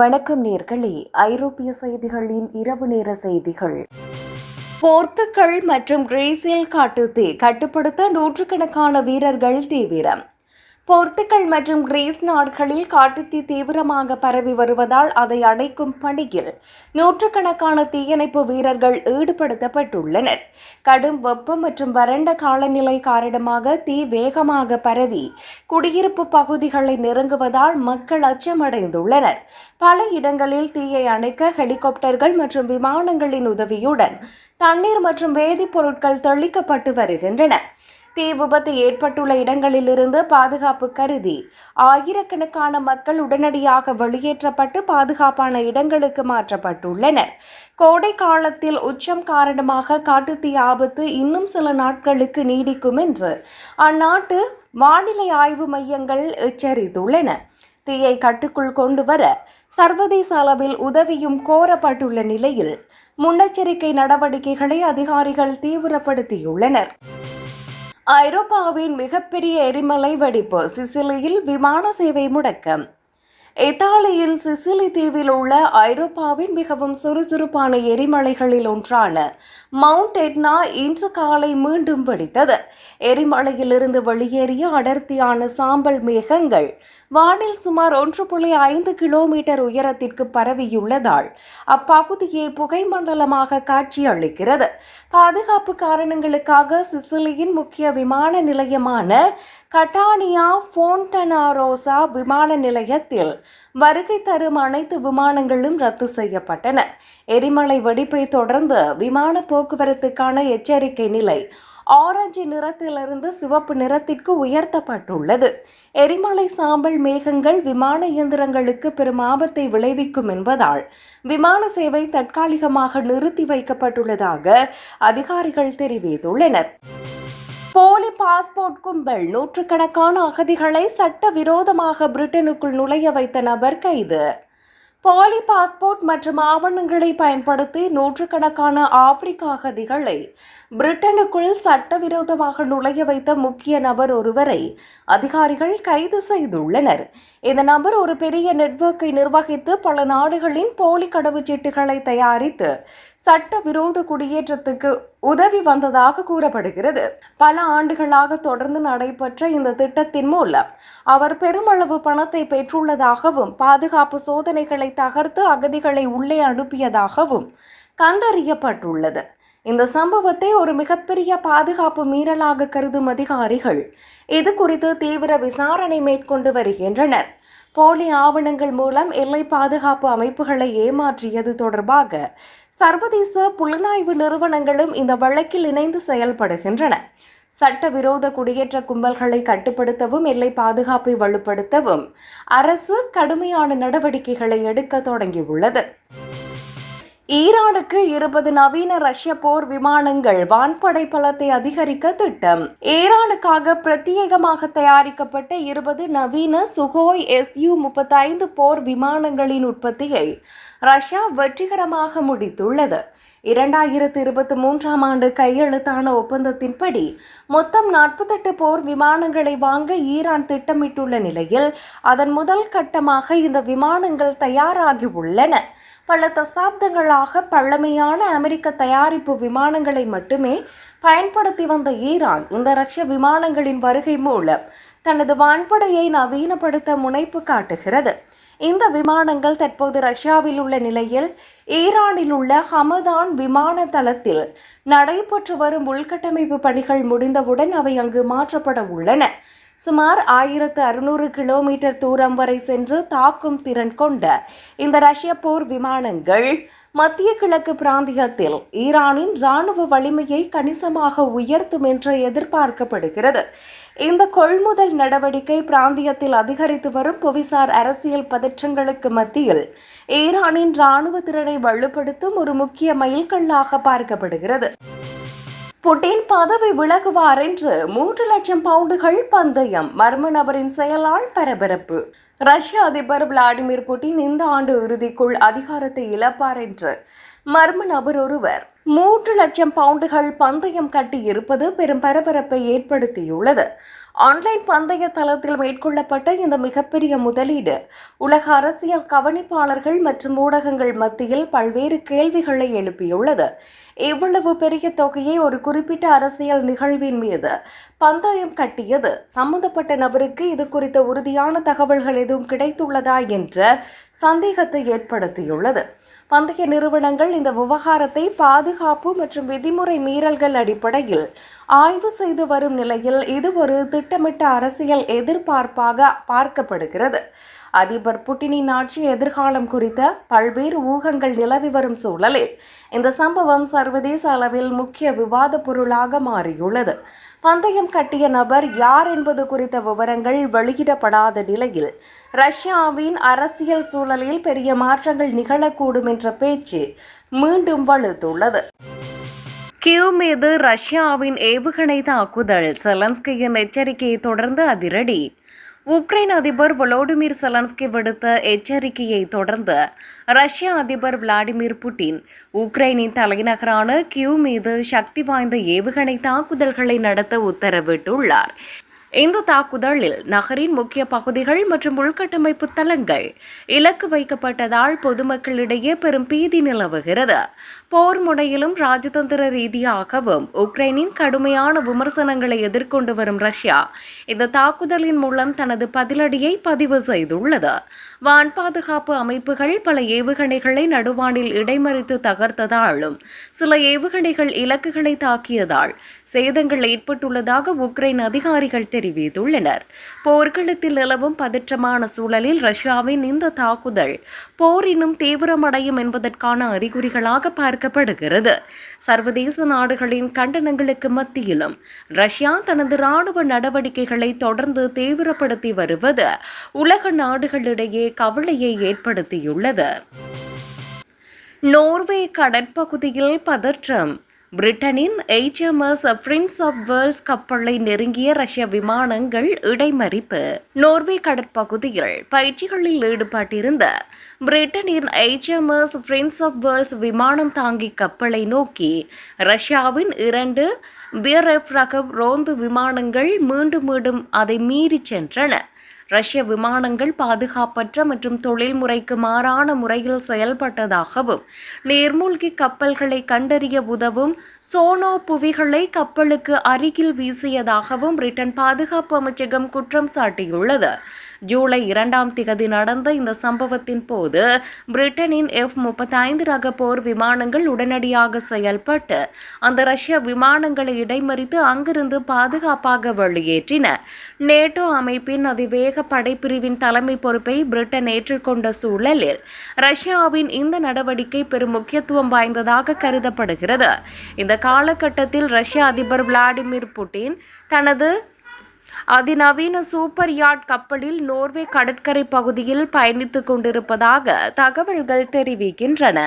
வணக்கம் நேர்களே, ஐரோப்பிய செய்திகளின் இரவு நேர செய்திகள். போர்த்துகல் மற்றும் கிரீஸில் காட்டுத்தீ கட்டுப்படுத்த நூற்றுக்கணக்கான வீரர்கள் தீவிரம். போர்த்துகல் மற்றும் கிரீஸ் நாடுகளில் காட்டுத்தீ தீவிரமாக பரவி வருவதால் அதை அணைக்கும் பணியில் நூற்றுக்கணக்கான தீயணைப்பு வீரர்கள் ஈடுபடுத்தப்பட்டுள்ளனர். கடும் வெப்பம் மற்றும் வறண்ட காலநிலை காரணமாக தீ வேகமாக பரவி குடியிருப்பு பகுதிகளை நெருங்குவதால் மக்கள் அச்சமடைந்துள்ளனர். பல இடங்களில் தீயை அணைக்க ஹெலிகாப்டர்கள் மற்றும் விமானங்களின் உதவியுடன் தண்ணீர் மற்றும் வேதிப்பொருட்கள் தெளிக்கப்பட்டு வருகின்றன. தீ விபத்து ஏற்பட்டுள்ள இடங்களிலிருந்து பாதுகாப்பு கருதி ஆயிரக்கணக்கான மக்கள் உடனடியாக வெளியேற்றப்பட்டு பாதுகாப்பான இடங்களுக்கு மாற்றப்பட்டுள்ளனர். கோடை காலத்தில் உச்சம் காரணமாக காட்டுத்தீ ஆபத்து இன்னும் சில நாட்களுக்கு நீடிக்கும் என்று அந்நாட்டு வானிலை ஆய்வு மையங்கள் எச்சரித்துள்ளன. தீயை கட்டுக்குள் கொண்டு வர சர்வதேச அளவில் உதவியும் கோரப்பட்டுள்ள நிலையில் முன்னெச்சரிக்கை நடவடிக்கைகளை அதிகாரிகள் தீவிரப்படுத்தியுள்ளனர். ஐரோப்பாவின் மிகப்பெரிய எரிமலை வெடிப்பு, சிசிலியில் விமான சேவை முடக்கம். இத்தாலியின் சிசிலி தீவில் உள்ள ஐரோப்பாவின் மிகவும் சுறுசுறுப்பான எரிமலைகளில் ஒன்றான மவுண்ட் எட்னா இன்று காலை மீண்டும் வெடித்தது. எரிமலையிலிருந்து வெளியேறிய அடர்த்தியான சாம்பல் மேகங்கள் வானில் சுமார் 1.5 கிலோமீட்டர் உயரத்திற்கு பரவியுள்ளதால் அப்பகுதியை புகை மண்டலமாக காட்சியளிக்கிறது. பாதுகாப்பு காரணங்களுக்காக சிசிலியின் முக்கிய விமான நிலையமான கட்டானியா ஃபோண்டனாரோசா விமான நிலையத்தில் வருகை தரும் அனைத்து விமானங்களும் ரத்து செய்யப்பட்டன. எரிமலை வெடிப்பை தொடர்ந்து விமான போக்குவரத்துக்கான எச்சரிக்கை நிலை ஆரஞ்சு நிறத்திலிருந்து சிவப்பு நிறத்திற்கு உயர்த்தப்பட்டுள்ளது. எரிமலை சாம்பல் மேகங்கள் விமான இயந்திரங்களுக்கு பெரும் ஆபத்தை விளைவிக்கும் என்பதால் விமான சேவை தற்காலிகமாக நிறுத்தி வைக்கப்பட்டுள்ளதாக அதிகாரிகள் தெரிவித்துள்ளனர். போலி பாஸ்போர்ட் கும்பல், நூற்றுக்கணக்கான அகதிகளை சட்டவிரோதமாக பிரிட்டனுக்குள் நுழைய வைத்த நபர் கைது. போலி பாஸ்போர்ட் மற்றும் ஆவணங்களை பயன்படுத்தி நூற்றுக்கணக்கான ஆப்பிரிக்க அகதிகளை பிரிட்டனுக்குள் சட்டவிரோதமாக நுழைய வைத்த முக்கிய நபர் ஒருவரை அதிகாரிகள் கைது செய்துள்ளனர். இந்த நபர் ஒரு பெரிய நெட்வொர்க்கை நிர்வகித்து பல நாடுகளின் போலி கடவுச்சீட்டுகளை தயாரித்து சட்டவிரோத குடியேற்றத்துக்கு உதவி வந்ததாக கூறப்படுகிறது. பல ஆண்டுகளாக தொடர்ந்து நடைபெற்ற இந்த திட்டத்தின் மூலம் அவர் பெருமளவு பணத்தை பெற்றுள்ளதாகவும் பாதுகாப்பு சோதனைகளை தகர்த்து அகதிகளை உள்ளே அனுப்பியதாகவும் கண்டறியப்பட்டுள்ளது. இந்த சம்பவத்தை ஒரு மிகப்பெரிய பாதுகாப்பு மீறலாக கருதும் அதிகாரிகள் இது குறித்து தீவிர விசாரணை மேற்கொண்டு வருகின்றனர். போலி ஆவணங்கள் மூலம் எல்லை பாதுகாப்பு அமைப்புகளை ஏமாற்றியது தொடர்பாக சர்வதேச புலனாய்வு நிறுவனங்களும் இந்த வழக்கில் இணைந்து செயல்படுகின்றன. சட்டவிரோத குடியேற்ற கும்பல்களை கட்டுப்படுத்தவும் எல்லை பாதுகாப்பை வலுப்படுத்தவும் அரசு கடுமையான நடவடிக்கைகளை எடுக்க தொடங்கியுள்ளது. ஈரானுக்கு 20 நவீன ரஷ்ய போர் விமானங்கள், வான்படை பலத்தை அதிகரிக்க திட்டம். ஈரானுக்காக பிரத்யேகமாக தயாரிக்கப்பட்ட 20 நவீன சுகோய் Su-35 போர் விமானங்களின் உற்பத்தியை ரஷ்யா வெற்றிகரமாக முடித்துள்ளது. 2023ஆம் ஆண்டு கையெழுத்தான ஒப்பந்தத்தின்படி மொத்தம் 48 போர் விமானங்களை வாங்க ஈரான் திட்டமிட்டுள்ள நிலையில் அதன் முதல் கட்டமாக இந்த விமானங்கள் தயாராகியுள்ளன. பல தசாப்தங்களாக பழமையான அமெரிக்க தயாரிப்பு விமானங்களை மட்டுமே பயன்படுத்தி வந்த ஈரான் இந்த ரஷ்ய விமானங்களின் வருகை மூலம் தனது வான்படையை நவீனப்படுத்த முனைப்பு காட்டுகிறது. இந்த விமானங்கள் தற்போது ரஷ்யாவில் உள்ள நிலையில் ஈரானில் உள்ள ஹமதான் விமான தளத்தில் நடைபெற்று வரும் உள்கட்டமைப்பு பணிகள் முடிந்தவுடன் அவை அங்கு மாற்றப்பட உள்ளன. சுமார் 1600 கிலோமீட்டர் தூரம் வரை சென்று தாக்கும் திறன் கொண்ட இந்த ரஷ்ய போர் விமானங்கள் மத்திய கிழக்கு பிராந்தியத்தில் ஈரானின் இராணுவ வலிமையை கணிசமாக உயர்த்தும் என்று எதிர்பார்க்கப்படுகிறது. இந்த கொள்முதல் நடவடிக்கை பிராந்தியத்தில் அதிகரித்து வரும் புவிசார் அரசியல் பதற்றங்களுக்கு மத்தியில் ஈரானின் இராணுவ திறனை வலுப்படுத்தும் ஒரு முக்கிய மைல்கல்லாக பார்க்கப்படுகிறது. புட்டின் பதவி விலகுவார் என்று 3 லட்சம் பவுண்டுகள் பந்தயம், மர்ம நபரின் செயலால் பரபரப்பு. ரஷ்ய அதிபர் விளாடிமிர் புட்டின் இந்த ஆண்டு இறுதிக்குள் அதிகாரத்தை இழப்பார் என்று மர்ம நபர் ஒருவர் 3 லட்சம் பவுண்டுகள் பந்தயம் கட்டியிருப்பது பெரும் பரபரப்பை ஏற்படுத்தியுள்ளது. ஆன்லைன் பந்தய தளத்தில் மேற்கொள்ளப்பட்ட இந்த மிகப்பெரிய முதலீடு உலக அரசியல் கவனிப்பாளர்கள் மற்றும் ஊடகங்கள் மத்தியில் பல்வேறு கேள்விகளை எழுப்பியுள்ளது. இவ்வளவு பெரிய தொகையை ஒரு குறிப்பிட்ட அரசியல் நிகழ்வின் மீது பந்தயம் கட்டியது சம்பந்தப்பட்ட நபருக்கு இது குறித்த உறுதியான தகவல்கள் எதுவும் கிடைத்துள்ளதா என்ற சந்தேகத்தை ஏற்படுத்தியுள்ளது. பந்தய நிறுவனங்கள் இந்த விவகாரத்தை பாதுகாப்பு மற்றும் விதிமுறை மீறல்கள் அடிப்படையில் ஆய்வு செய்து வரும் நிலையில் இது ஒரு திட்டமிட்ட அரசியல் எதிர்பார்ப்பாக பார்க்கப்படுகிறது. அதிபர் புட்டினின் ஆட்சி எதிர்காலம் குறித்த பல்வேறு ஊகங்கள் நிலவி வரும் சூழலில் இந்த சம்பவம் சர்வதேச அளவில் முக்கிய விவாத பொருளாக மாறியுள்ளது. பந்தயம் கட்டிய நபர் யார் என்பது குறித்த விவரங்கள் வெளியிடப்படாத நிலையில் ரஷ்யாவின் அரசியல் சூழலில் பெரிய மாற்றங்கள் நிகழக்கூடும் என்ற பேச்சு மீண்டும் வலுத்துள்ளது. கீவ் மீது ரஷ்யாவின் ஏவுகணை தாக்குதல், செலன்ஸ்கியின் எச்சரிக்கையை தொடர்ந்து அதிரடி. உக்ரைன் அதிபர் வோலோடிமிர் செலன்ஸ்கி விடுத்த எச்சரிக்கையை தொடர்ந்து ரஷ்ய அதிபர் விளாடிமிர் புட்டின் உக்ரைனின் தலைநகரான கீவ் மீது சக்தி வாய்ந்த ஏவுகணை தாக்குதல்களை நடத்த உத்தரவிட்டுள்ளார். இந்த தாக்குதலில் நகரின் முக்கிய பகுதிகள் மற்றும் உள்கட்டமைப்பு தளங்கள் இலக்கு வைக்கப்பட்டதால் பொதுமக்களிடையே பெரும் பீதி நிலவுகிறது. போர் முனையிலும் ராஜதந்திர ரீதியாகவும் உக்ரைனின் கடுமையான விமர்சனங்களை எதிர்கொண்டு வரும் ரஷ்யா இந்த தாக்குதலின் மூலம் தனது பதிலடியை பதிவு செய்துள்ளது. வான் பாதுகாப்பு அமைப்புகள் பல ஏவுகணைகளை நடுவானில் இடைமறித்து தகர்த்ததாலும் சில ஏவுகணைகள் இலக்குகளை தாக்கியதால் சேதங்கள் ஏற்பட்டுள்ளதாக உக்ரைன் அதிகாரிகள் தெரிவித்துள்ளனர். போர்க்களத்தில் நிலவும் பதற்றமான சூழலில் ரஷ்யாவின் இந்த தாக்குதல் போர் இன்னும் தீவிரமடையும் என்பதற்கான அறிகுறிகளாக பார்க்கப்படுகிறது. சர்வதேச நாடுகளின் கண்டனங்களுக்கு மத்தியிலும் ரஷ்யா தனது இராணுவ நடவடிக்கைகளை தொடர்ந்து தீவிரப்படுத்தி வருவது உலக நாடுகளிடையே கவலையை ஏற்படுத்தியுள்ளது. நோர்வே கடற்பகுதியில் பதற்றம். பிரிட்டனின் HMS பிரின்ஸ் ஆஃப் வேல்ஸ் கப்பலை நெருங்கிய ரஷ்ய விமானங்கள் இடைமறிப்பு. நோர்வே கடற்பகுதியில் பயிற்சிகளில் ஈடுபட்டிருந்த பிரிட்டனின் HMS பிரின்ஸ் ஆஃப் வேல்ஸ் விமானம் தாங்கி கப்பலை நோக்கி ரஷ்யாவின் 2 BRF ரக ரோந்து விமானங்கள் மீண்டும் அதை மீறி சென்றன. ரஷ்ய விமானங்கள் பாதுகாப்பற்ற மற்றும் தொழில்முறைக்கு மாறான முறையில் செயல்பட்டதாகவும் நீர்மூழ்கி கப்பல்களை கண்டறிய உதவும் சோனோ புவிகளை கப்பலுக்கு அருகில் வீசியதாகவும் பிரிட்டன் பாதுகாப்பு அமைச்சகம் குற்றம் சாட்டியுள்ளது. ஜூலை 2 நடந்த இந்த சம்பவத்தின் போது பிரிட்டனின் F-35 ரக போர் விமானங்கள் உடனடியாக செயல்பட்டு அந்த ரஷ்ய விமானங்களை இடைமறித்து அங்கிருந்து பாதுகாப்பாக வெளியேற்றின. நேட்டோ அமைப்பின் அதிவேக படைப்பிரிவின் தலைமை பொறுப்பை பிரிட்டன் ஏற்றுக்கொண்ட சூழலில் ரஷ்யாவின் இந்த நடவடிக்கை பெரும் முக்கியத்துவம் வாய்ந்ததாக கருதப்படுகிறது. இந்த காலகட்டத்தில் ரஷ்ய அதிபர் விளாடிமிர் புட்டின் தனது அதிநவீன சூப்பர் யாட் கப்பலில் நோர்வே கடற்கரை பகுதியில் பயணித்துக் கொண்டிருப்பதாக தகவல்கள் தெரிவிக்கின்றன.